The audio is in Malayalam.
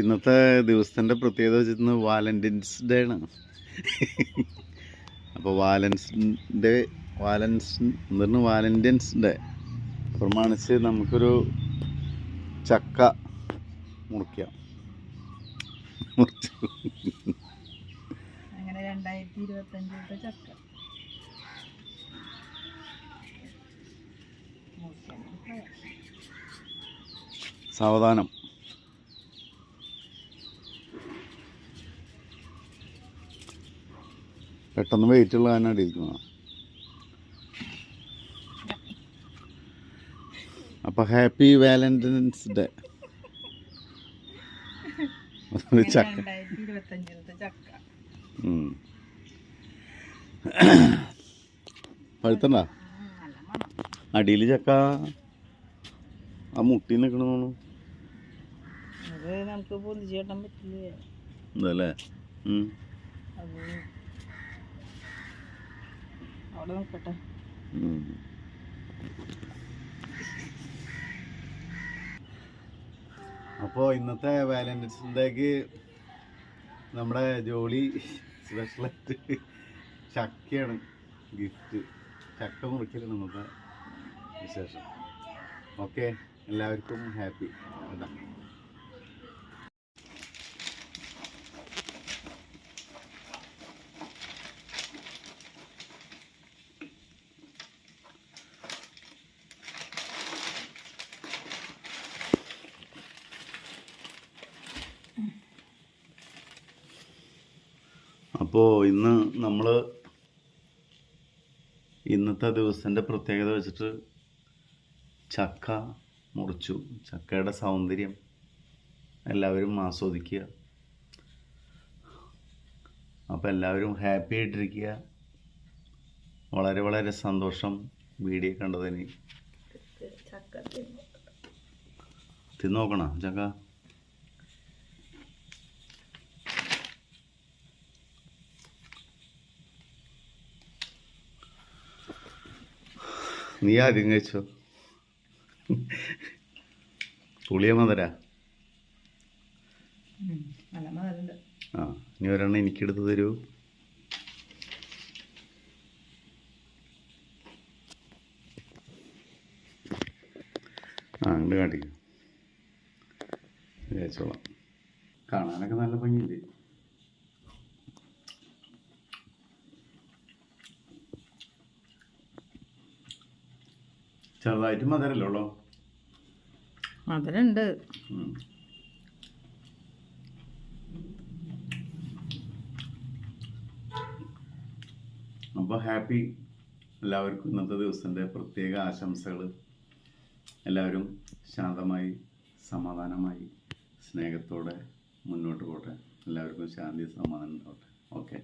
ഇന്നത്തെ ദിവസത്തിൻ്റെ പ്രത്യേകത വെച്ചിരുന്നത് വാലന്റൈൻസ് ഡേ ആണ്. അപ്പോൾ വാലന്റൈൻസ് ഡേ പ്രമാണിച്ച് നമുക്കൊരു ചക്ക മുറിക്കാം. അങ്ങനെ 2025 ചക്ക സാവധാനം. പെട്ടെന്ന് വെയിറ്റ് ഉള്ള തന്നെ അടിയിരിക്കുന്ന. അപ്പോൾ ഹാപ്പി വാലന്റൈൻസ് ഡേ. ചക്ക പഴുത്തണ്ട അടിയിൽ ചക്ക ആ മുട്ടി നിൽക്കണമെന്നു നമുക്ക് പൊതിച്ച് കെട്ടാൻ പറ്റില്ലേ? അതല്ലേ അവിടെ നോക്കട്ടെ. അപ്പോൾ ഇന്നത്തെ വാലന്റൈൻസ് ഡേക്ക് നമ്മുടെ ജോലി സ്പെഷ്യലായിട്ട് ചക്കയാണ് ഗിഫ്റ്റ്. ചക്ക മുറിക്കലാണ് ഇന്നത്തെ വിശേഷം. ഓക്കെ, എല്ലാവർക്കും ഹാപ്പി. അപ്പോൾ ഇന്ന് നമ്മൾ ഇന്നത്തെ ദിവസത്തിൻ്റെ പ്രത്യേകത വെച്ചിട്ട് ചക്ക മുറിച്ചു. ചക്കയുടെ സൗന്ദര്യം എല്ലാവരും ആസ്വദിക്കുക. അപ്പോൾ എല്ലാവരും ഹാപ്പി ആയിട്ടിരിക്കുക. വളരെ വളരെ സന്തോഷം വീഡിയോ കണ്ടതിന്. തിന്നോക്കണം ചക്ക. നീ ആദ്യം കഴിച്ചോ. പുളിയ മധുര. ആ, ഇനി ഒരെണ്ണം എനിക്കെടുത്ത് തരൂ. ആ, അങ്ങോട്ട് കാട്ടിക്കും. കഴിച്ചോളാം. കാണാനൊക്കെ നല്ല ഭംഗിയില്ലേ? ചെറുതായിട്ട് മധുരല്ലേ ഉള്ളൂ? മധുരമുണ്ട്. അപ്പോൾ ഹാപ്പി. എല്ലാവർക്കും ഇന്നത്തെ ദിവസത്തിൻ്റെ പ്രത്യേക ആശംസകൾ. എല്ലാവരും ശാന്തമായി സമാധാനമായി സ്നേഹത്തോടെ മുന്നോട്ട് പോട്ടെ. എല്ലാവർക്കും ശാന്തി സമാധാനം ഉണ്ടാവട്ടെ. ഓക്കെ.